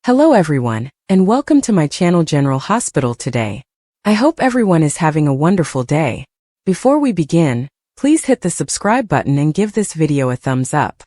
Hello everyone, and welcome to my channel General Hospital today. I hope everyone is having a wonderful day. Before we begin, please hit the subscribe button and give this video a thumbs up.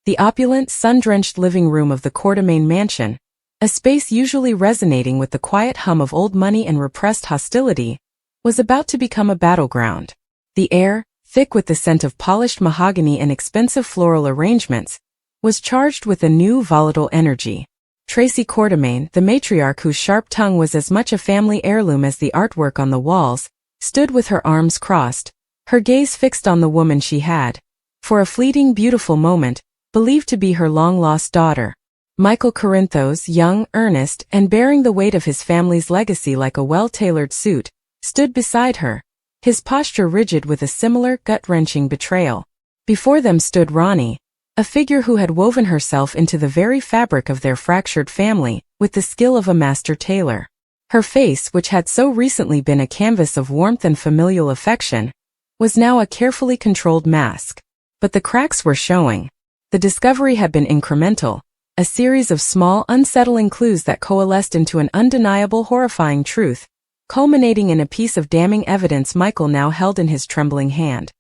The opulent, sun-drenched living room of the Quartermaine mansion, a space usually resonating with the quiet hum of old money and repressed hostility, was about to become a battleground. The air, thick with the scent of polished mahogany and expensive floral arrangements, was charged with a new volatile energy. Tracy Quartermaine, the matriarch whose sharp tongue was as much a family heirloom as the artwork on the walls, stood with her arms crossed, her gaze fixed on the woman she had, for a fleeting beautiful moment, believed to be her long-lost daughter. Michael Corinthos, young, earnest, and bearing the weight of his family's legacy like a well-tailored suit, stood beside her, his posture rigid with a similar gut-wrenching betrayal. Before them stood Ronnie, a figure who had woven herself into the very fabric of their fractured family, with the skill of a master tailor. Her face, which had so recently been a canvas of warmth and familial affection, was now a carefully controlled mask. But the cracks were showing. The discovery had been incremental, a series of small, unsettling clues that coalesced into an undeniable, horrifying truth, culminating in a piece of damning evidence Michael now held in his trembling hand.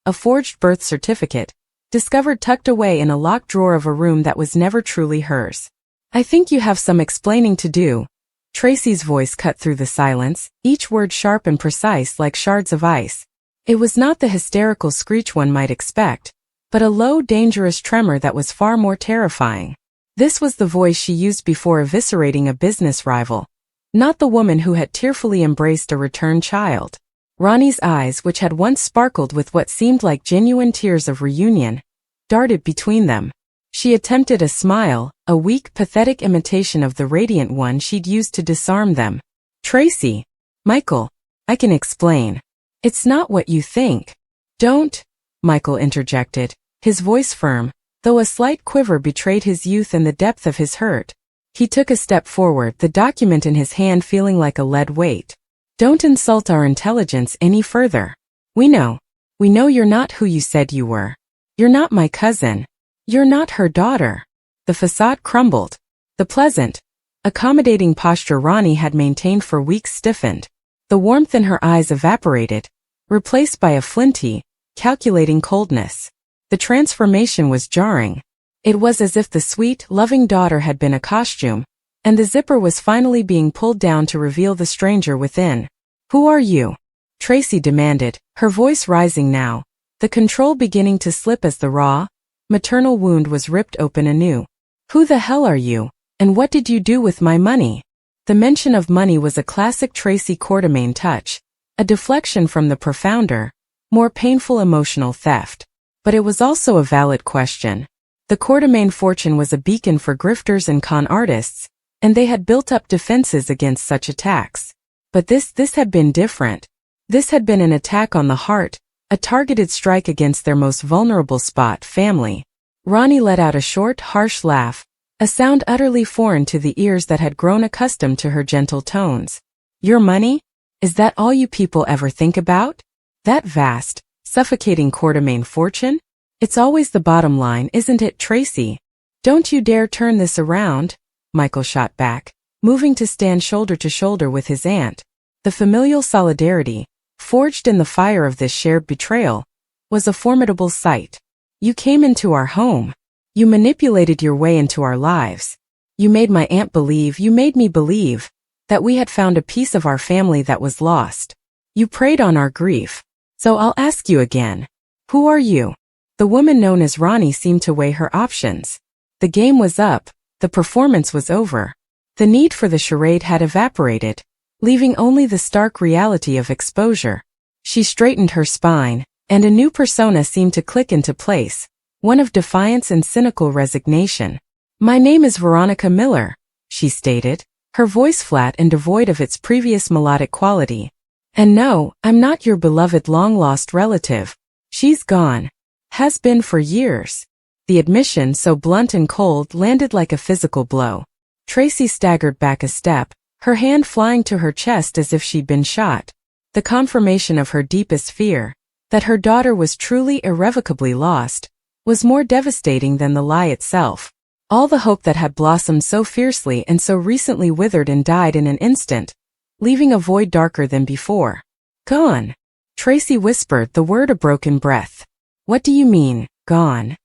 A forged birth certificate, discovered tucked away in a locked drawer of a room that was never truly hers. "I think you have some explaining to do." Tracy's voice cut through the silence, each word sharp and precise like shards of ice. It was not the hysterical screech one might expect, but a low, dangerous tremor that was far more terrifying. This was the voice she used before eviscerating a business rival, not the woman who had tearfully embraced a returned child. Ronnie's eyes, which had once sparkled with what seemed like genuine tears of reunion, darted between them. She attempted a smile, a weak, pathetic imitation of the radiant one she'd used to disarm them. "Tracy." "Michael, I can explain. It's not what you think." "Don't," Michael interjected, his voice firm, though a slight quiver betrayed his youth and the depth of his hurt. He took a step forward, the document in his hand feeling like a lead weight. "Don't insult our intelligence any further. We know you're not who you said you were. You're not my cousin. You're not her daughter." The facade crumbled. The pleasant, accommodating posture Ronnie had maintained for weeks stiffened. The warmth in her eyes evaporated, replaced by a flinty, calculating coldness. The transformation was jarring. It was as if the sweet, loving daughter had been a costume, and the zipper was finally being pulled down to reveal the stranger within. "Who are you?" Tracy demanded, her voice rising now, the control beginning to slip as the raw, maternal wound was ripped open anew. "Who the hell are you, and what did you do with my money?" The mention of money was a classic Tracy Quartermaine touch, a deflection from the profounder, more painful emotional theft. But it was also a valid question. The Quartermaine fortune was a beacon for grifters and con artists, and they had built up defenses against such attacks. But this had been different. This had been an attack on the heart, a targeted strike against their most vulnerable spot, family. Ronnie let out a short, harsh laugh, a sound utterly foreign to the ears that had grown accustomed to her gentle tones. "Your money? Is that all you people ever think about? That vast, suffocating Quartermaine fortune? It's always the bottom line, isn't it, Tracy? Don't you dare turn this around," Michael shot back, moving to stand shoulder to shoulder with his aunt. The familial solidarity, forged in the fire of this shared betrayal, was a formidable sight. "You came into our home. You manipulated your way into our lives. You made my aunt believe, you made me believe, that we had found a piece of our family that was lost. You preyed on our grief. So I'll ask you again. Who are you?" The woman known as Ronnie seemed to weigh her options. The game was up, the performance was over. The need for the charade had evaporated, leaving only the stark reality of exposure. She straightened her spine, and a new persona seemed to click into place, one of defiance and cynical resignation. "My name is Veronica Miller," she stated, her voice flat and devoid of its previous melodic quality. "And no, I'm not your beloved long-lost relative. She's gone. Has been for years." The admission, so blunt and cold, landed like a physical blow. Tracy staggered back a step, her hand flying to her chest as if she'd been shot. The confirmation of her deepest fear, that her daughter was truly irrevocably lost, was more devastating than the lie itself. All the hope that had blossomed so fiercely and so recently withered and died in an instant, leaving a void darker than before. Gone. Tracy whispered the word a broken breath. What do you mean, gone?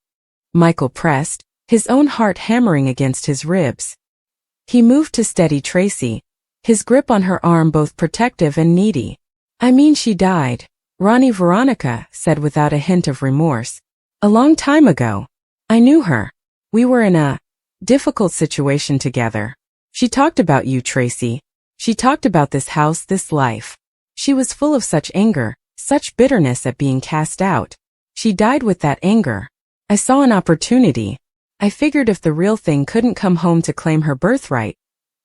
Michael pressed, his own heart hammering against his ribs. He moved to steady Tracy, his grip on her arm both protective and needy. I mean she died, Ronnie Veronica said without a hint of remorse. A long time ago. I knew her. We were in a difficult situation together. She talked about you, Tracy. She talked about this house, this life. She was full of such anger, such bitterness at being cast out. She died with that anger. I saw an opportunity. I figured if the real thing couldn't come home to claim her birthright,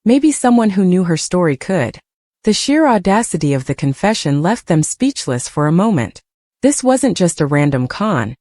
maybe someone who knew her story could. The sheer audacity of the confession left them speechless for a moment. This wasn't just a random con.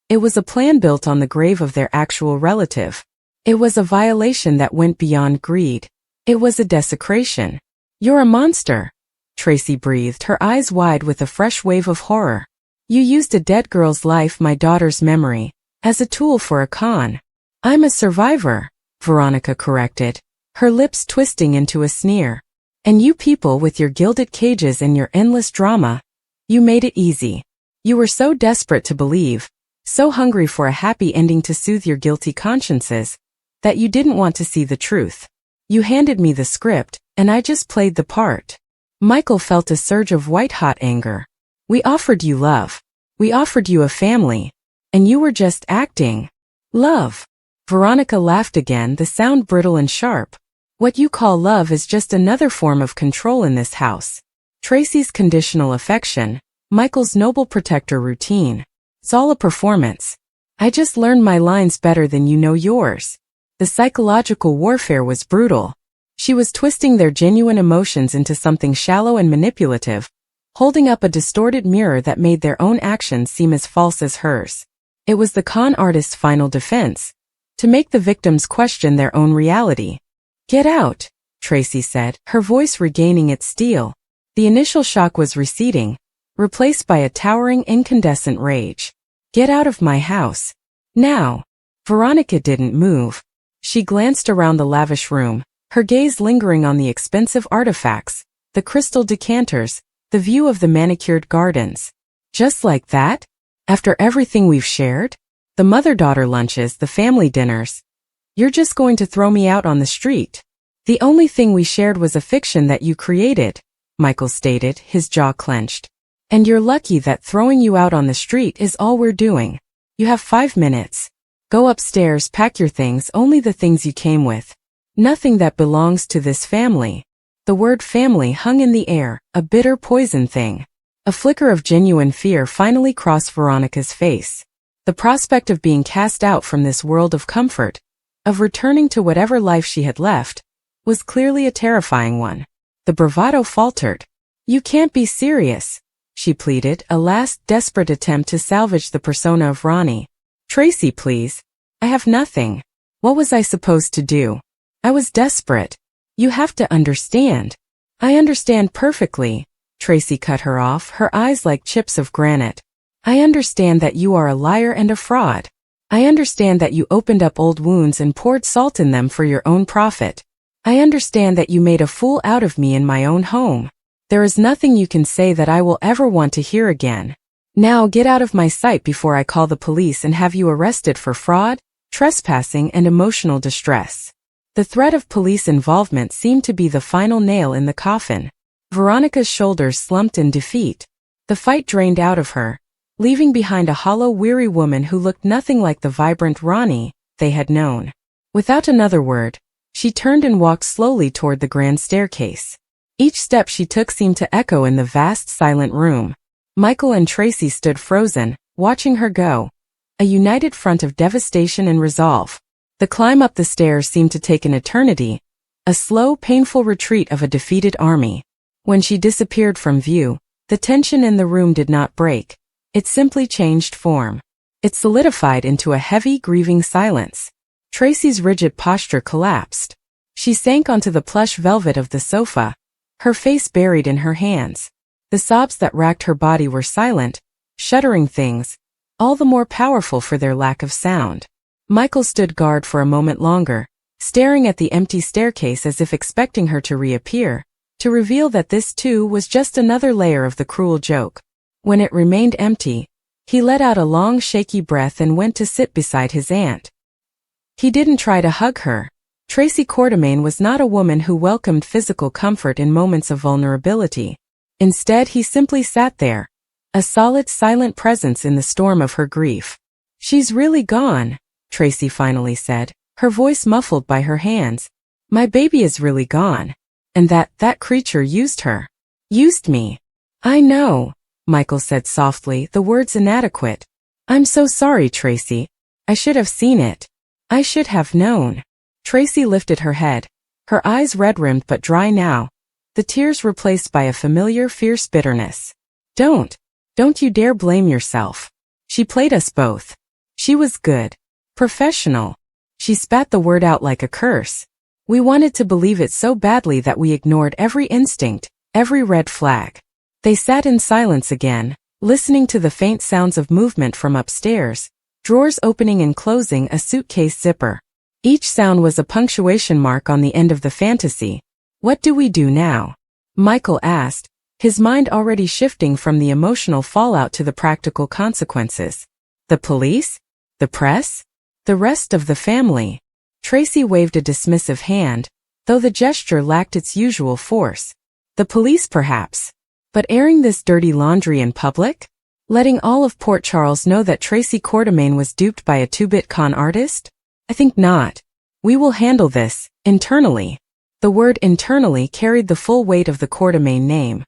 It was a plan built on the grave of their actual relative. It was a violation that went beyond greed. It was a desecration. You're a monster, Tracy breathed, her eyes wide with a fresh wave of horror. You used a dead girl's life, my daughter's memory, as a tool for a con. I'm a survivor, Veronica corrected, her lips twisting into a sneer. And you people with your gilded cages and your endless drama, you made it easy. You were so desperate to believe, so hungry for a happy ending to soothe your guilty consciences, that you didn't want to see the truth. You handed me the script, and I just played the part. Michael felt a surge of white-hot anger. We offered you love. We offered you a family. And you were just acting. Love. Veronica laughed again, the sound brittle and sharp. What you call love is just another form of control in this house. Tracy's conditional affection, Michael's noble protector routine. It's all a performance. I just learned my lines better than you know yours. The psychological warfare was brutal. She was twisting their genuine emotions into something shallow and manipulative, holding up a distorted mirror that made their own actions seem as false as hers. It was the con artist's final defense, to make the victims question their own reality. Get out, Tracy said, her voice regaining its steel. The initial shock was receding, replaced by a towering incandescent rage. Get out of my house. Now. Veronica didn't move. She glanced around the lavish room, her gaze lingering on the expensive artifacts, the crystal decanters, the view of the manicured gardens. Just like that? After everything we've shared? The mother-daughter lunches, the family dinners. You're just going to throw me out on the street. The only thing we shared was a fiction that you created, Michael stated, his jaw clenched. And you're lucky that throwing you out on the street is all we're doing. You have 5 minutes. Go upstairs, pack your things, only the things you came with. Nothing that belongs to this family. The word family hung in the air, a bitter poison thing. A flicker of genuine fear finally crossed Veronica's face. The prospect of being cast out from this world of comfort, of returning to whatever life she had left, was clearly a terrifying one. The bravado faltered. You can't be serious, she pleaded, a last desperate attempt to salvage the persona of Ronnie. Tracy, please. I have nothing. What was I supposed to do? I was desperate. You have to understand. I understand perfectly, Tracy cut her off, her eyes like chips of granite. I understand that you are a liar and a fraud. I understand that you opened up old wounds and poured salt in them for your own profit. I understand that you made a fool out of me in my own home. There is nothing you can say that I will ever want to hear again. Now get out of my sight before I call the police and have you arrested for fraud, trespassing, and emotional distress. The threat of police involvement seemed to be the final nail in the coffin. Veronica's shoulders slumped in defeat. The fight drained out of her, leaving behind a hollow, weary woman who looked nothing like the vibrant Ronnie they had known. Without another word, she turned and walked slowly toward the grand staircase. Each step she took seemed to echo in the vast, silent room. Michael and Tracy stood frozen, watching her go, a united front of devastation and resolve. The climb up the stairs seemed to take an eternity, a slow, painful retreat of a defeated army. When she disappeared from view, the tension in the room did not break. It simply changed form. It solidified into a heavy, grieving silence. Tracy's rigid posture collapsed. She sank onto the plush velvet of the sofa, her face buried in her hands. The sobs that racked her body were silent, shuddering things, all the more powerful for their lack of sound. Michael stood guard for a moment longer, staring at the empty staircase as if expecting her to reappear, to reveal that this too was just another layer of the cruel joke. When it remained empty, he let out a long shaky breath and went to sit beside his aunt. He didn't try to hug her. Tracy Quartermain was not a woman who welcomed physical comfort in moments of vulnerability. Instead, he simply sat there, a solid, silent presence in the storm of her grief. "She's really gone," Tracy finally said, her voice muffled by her hands. "My baby is really gone. And that creature used her. Used me." "I know," Michael said softly, the words inadequate. "I'm so sorry, Tracy. I should have seen it. I should have known." Tracy lifted her head, her eyes red-rimmed but dry now, the tears replaced by a familiar fierce bitterness. Don't you dare blame yourself. She played us both. She was good. Professional." She spat the word out like a curse. "We wanted to believe it so badly that we ignored every instinct, every red flag." They sat in silence again, listening to the faint sounds of movement from upstairs, drawers opening and closing, a suitcase zipper. Each sound was a punctuation mark on the end of the fantasy. "What do we do now?" Michael asked, his mind already shifting from the emotional fallout to the practical consequences. "The police? The press? The rest of the family?" Tracy waved a dismissive hand, though the gesture lacked its usual force. "The police perhaps. But airing this dirty laundry in public? Letting all of Port Charles know that Tracy Quartermain was duped by a two-bit con artist? I think not. We will handle this, internally." The word internally carried the full weight of the Quartermain name.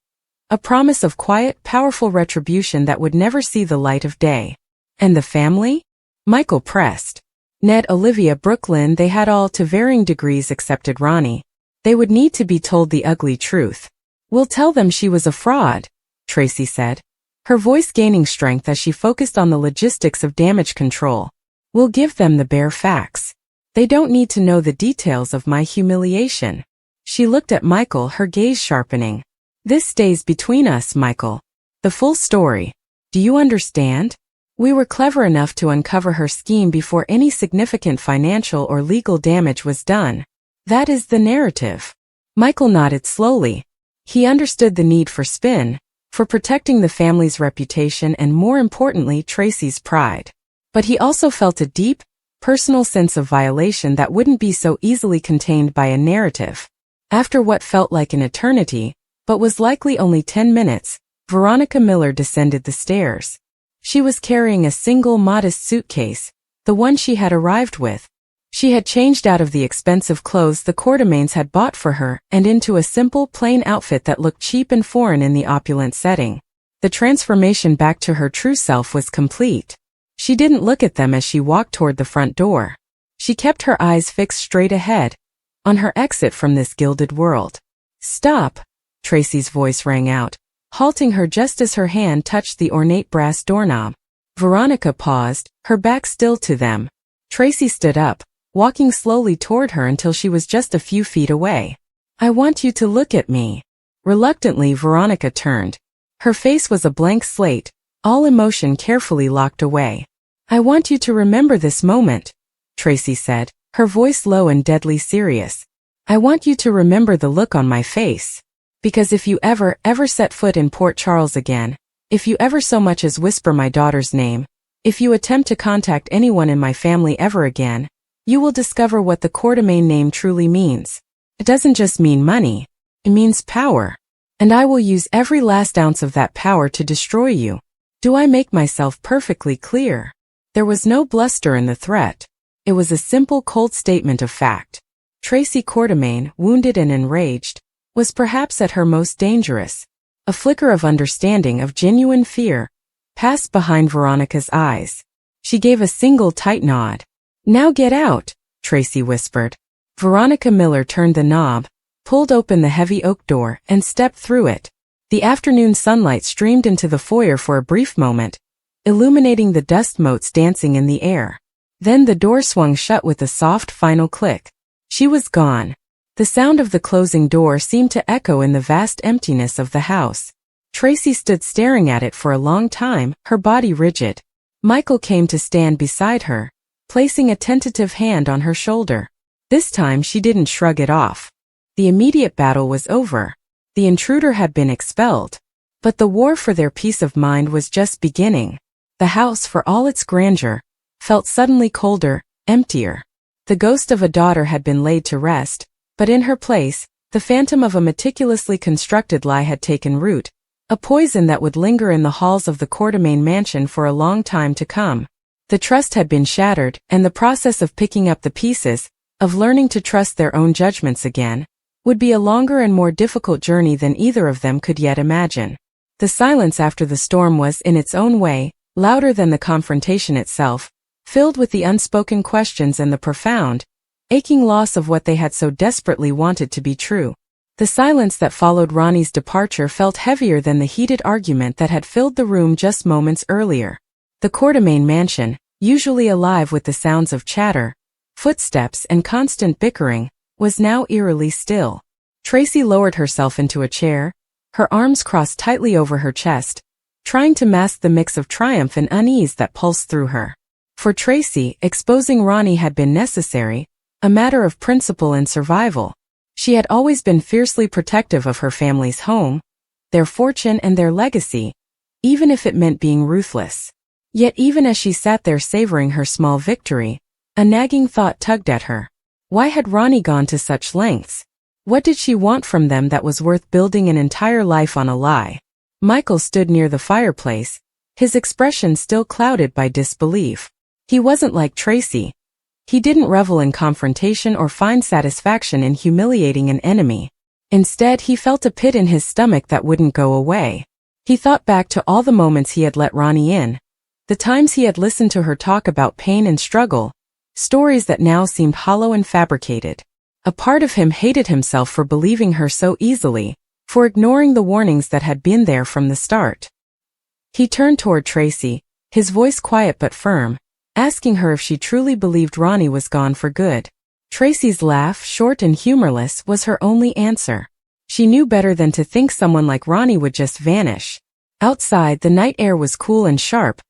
A promise of quiet, powerful retribution that would never see the light of day. "And the family?" Michael pressed. "Ned, Olivia, Brooklyn, they had all to varying degrees accepted Ronnie. They would need to be told the ugly truth." "We'll tell them she was a fraud," Tracy said, her voice gaining strength as she focused on the logistics of damage control. "We'll give them the bare facts. They don't need to know the details of my humiliation." She looked at Michael, her gaze sharpening. "This stays between us, Michael. The full story. Do you understand? We were clever enough to uncover her scheme before any significant financial or legal damage was done. That is the narrative." Michael nodded slowly. He understood the need for spin, for protecting the family's reputation and, more importantly, Tracy's pride. But he also felt a deep, personal sense of violation that wouldn't be so easily contained by a narrative. After what felt like an eternity, but was likely only 10 minutes, Veronica Miller descended the stairs. She was carrying a single modest suitcase, the one she had arrived with. She had changed out of the expensive clothes the Quartermains had bought for her and into a simple, plain outfit that looked cheap and foreign in the opulent setting. The transformation back to her true self was complete. She didn't look at them as she walked toward the front door. She kept her eyes fixed straight ahead, on her exit from this gilded world. "Stop," Tracy's voice rang out, halting her just as her hand touched the ornate brass doorknob. Veronica paused, her back still to them. Tracy stood up, walking slowly toward her until she was just a few feet away. "I want you to look at me." Reluctantly, Veronica turned. Her face was a blank slate, all emotion carefully locked away. "I want you to remember this moment," Tracy said, her voice low and deadly serious. "I want you to remember the look on my face. Because if you ever set foot in Port Charles again, if you ever so much as whisper my daughter's name, if you attempt to contact anyone in my family ever again, you will discover what the Quartermain name truly means. It doesn't just mean money. It means power. And I will use every last ounce of that power to destroy you. Do I make myself perfectly clear?" There was no bluster in the threat. It was a simple, cold statement of fact. Tracy Quartermain, wounded and enraged, was perhaps at her most dangerous. A flicker of understanding, of genuine fear, passed behind Veronica's eyes. She gave a single tight nod. "Now get out," Tracy whispered. Veronica Miller turned the knob, pulled open the heavy oak door, and stepped through it. The afternoon sunlight streamed into the foyer for a brief moment, illuminating the dust motes dancing in the air. Then the door swung shut with a soft final click. She was gone. The sound of the closing door seemed to echo in the vast emptiness of the house. Tracy stood staring at it for a long time, her body rigid. Michael came to stand beside her, placing a tentative hand on her shoulder. This time she didn't shrug it off. The immediate battle was over. The intruder had been expelled. But the war for their peace of mind was just beginning. The house, for all its grandeur, felt suddenly colder, emptier. The ghost of a daughter had been laid to rest, but in her place, the phantom of a meticulously constructed lie had taken root, a poison that would linger in the halls of the Quartermain mansion for a long time to come. The trust had been shattered, and the process of picking up the pieces, of learning to trust their own judgments again, would be a longer and more difficult journey than either of them could yet imagine. The silence after the storm was, in its own way, louder than the confrontation itself, filled with the unspoken questions and the profound, aching loss of what they had so desperately wanted to be true. The silence that followed Ronnie's departure felt heavier than the heated argument that had filled the room just moments earlier. The Quartermain mansion, usually alive with the sounds of chatter, footsteps and constant bickering, was now eerily still. Tracy lowered herself into a chair, her arms crossed tightly over her chest, trying to mask the mix of triumph and unease that pulsed through her. For Tracy, exposing Ronnie had been necessary, a matter of principle and survival. She had always been fiercely protective of her family's home, their fortune and their legacy, even if it meant being ruthless. Yet even as she sat there savoring her small victory, a nagging thought tugged at her. Why had Ronnie gone to such lengths? What did she want from them that was worth building an entire life on a lie? Michael stood near the fireplace, his expression still clouded by disbelief. He wasn't like Tracy. He didn't revel in confrontation or find satisfaction in humiliating an enemy. Instead, he felt a pit in his stomach that wouldn't go away. He thought back to all the moments he had let Ronnie in, the times he had listened to her talk about pain and struggle, stories that now seemed hollow and fabricated. A part of him hated himself for believing her so easily, for ignoring the warnings that had been there from the start. He turned toward Tracy, his voice quiet but firm, asking her if she truly believed Ronnie was gone for good. Tracy's laugh, short and humorless, was her only answer. She knew better than to think someone like Ronnie would just vanish. Outside, the night air was cool and sharp,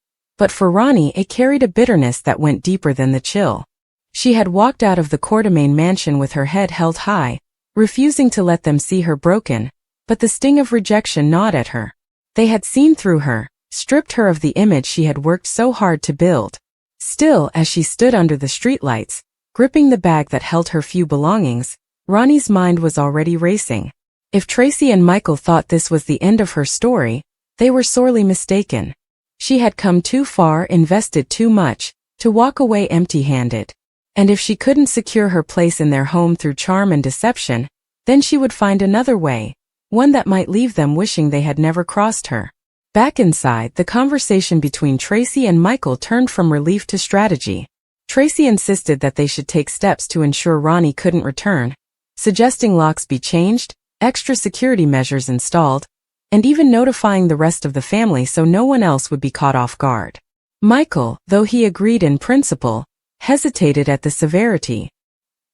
but for Ronnie it carried a bitterness that went deeper than the chill. She had walked out of the Quartermain mansion with her head held high, refusing to let them see her broken, but the sting of rejection gnawed at her. They had seen through her, stripped her of the image she had worked so hard to build. Still, as she stood under the streetlights, gripping the bag that held her few belongings, Ronnie's mind was already racing. If Tracy and Michael thought this was the end of her story, they were sorely mistaken. She had come too far, invested too much, to walk away empty-handed. And if she couldn't secure her place in their home through charm and deception, then she would find another way, one that might leave them wishing they had never crossed her. Back inside, the conversation between Tracy and Michael turned from relief to strategy. Tracy insisted that they should take steps to ensure Ronnie couldn't return, suggesting locks be changed, extra security measures installed, and even notifying the rest of the family so no one else would be caught off guard. Michael, though he agreed in principle, hesitated at the severity.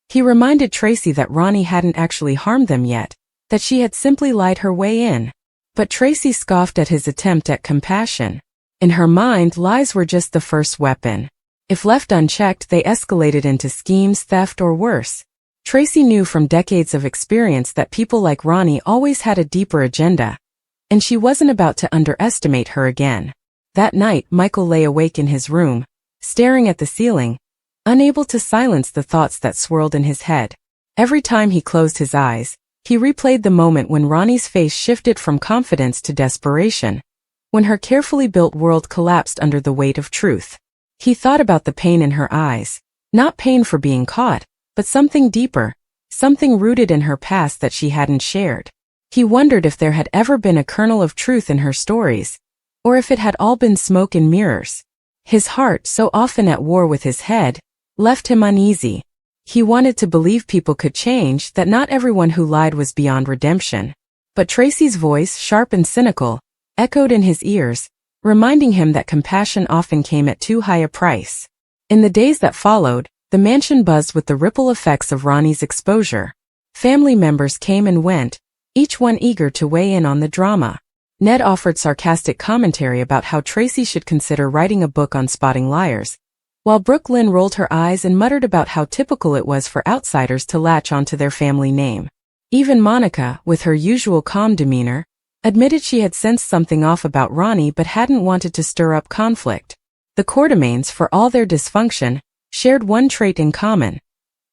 He reminded Tracy that Ronnie hadn't actually harmed them yet, that she had simply lied her way in. But Tracy scoffed at his attempt at compassion. In her mind, lies were just the first weapon. If left unchecked, they escalated into schemes, theft, or worse. Tracy knew from decades of experience that people like Ronnie always had a deeper agenda, and she wasn't about to underestimate her again. That night, Michael lay awake in his room, staring at the ceiling, unable to silence the thoughts that swirled in his head. Every time he closed his eyes, he replayed the moment when Ronnie's face shifted from confidence to desperation, when her carefully built world collapsed under the weight of truth. He thought about the pain in her eyes, not pain for being caught, but something deeper, something rooted in her past that she hadn't shared. He wondered if there had ever been a kernel of truth in her stories, or if it had all been smoke and mirrors. His heart, so often at war with his head, left him uneasy. He wanted to believe people could change, that not everyone who lied was beyond redemption. But Tracy's voice, sharp and cynical, echoed in his ears, reminding him that compassion often came at too high a price. In the days that followed, the mansion buzzed with the ripple effects of Ronnie's exposure. Family members came and went, each one eager to weigh in on the drama. Ned offered sarcastic commentary about how Tracy should consider writing a book on spotting liars, while Brooklyn rolled her eyes and muttered about how typical it was for outsiders to latch onto their family name. Even Monica, with her usual calm demeanor, admitted she had sensed something off about Ronnie but hadn't wanted to stir up conflict. The Quartermaines, for all their dysfunction, shared one trait in common: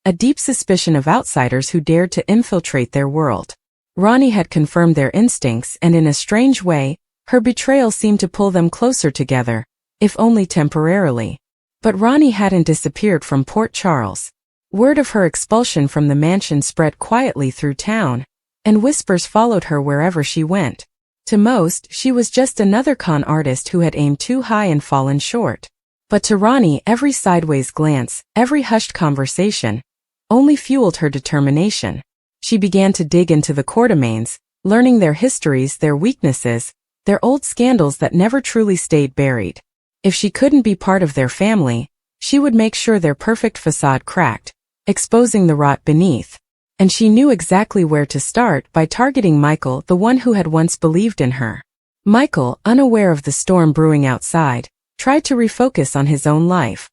a deep suspicion of outsiders who dared to infiltrate their world. Ronnie had confirmed their instincts, and in a strange way, her betrayal seemed to pull them closer together, if only temporarily. But Ronnie hadn't disappeared from Port Charles. Word of her expulsion from the mansion spread quietly through town, and whispers followed her wherever she went. To most, she was just another con artist who had aimed too high and fallen short. But to Ronnie, every sideways glance, every hushed conversation, only fueled her determination. She began to dig into the Quartermaines, learning their histories, their weaknesses, their old scandals that never truly stayed buried. If she couldn't be part of their family, she would make sure their perfect facade cracked, exposing the rot beneath. And she knew exactly where to start, by targeting Michael, the one who had once believed in her. Michael, unaware of the storm brewing outside, tried to refocus on his own life.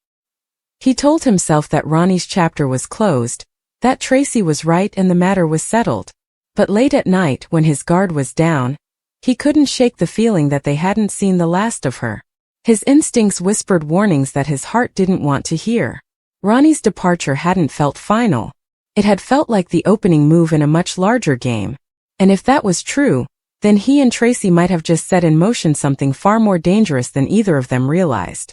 He told himself that Ronnie's chapter was closed, that Tracy was right and the matter was settled. But late at night, when his guard was down, he couldn't shake the feeling that they hadn't seen the last of her. His instincts whispered warnings that his heart didn't want to hear. Ronnie's departure hadn't felt final. It had felt like the opening move in a much larger game. And if that was true, then he and Tracy might have just set in motion something far more dangerous than either of them realized.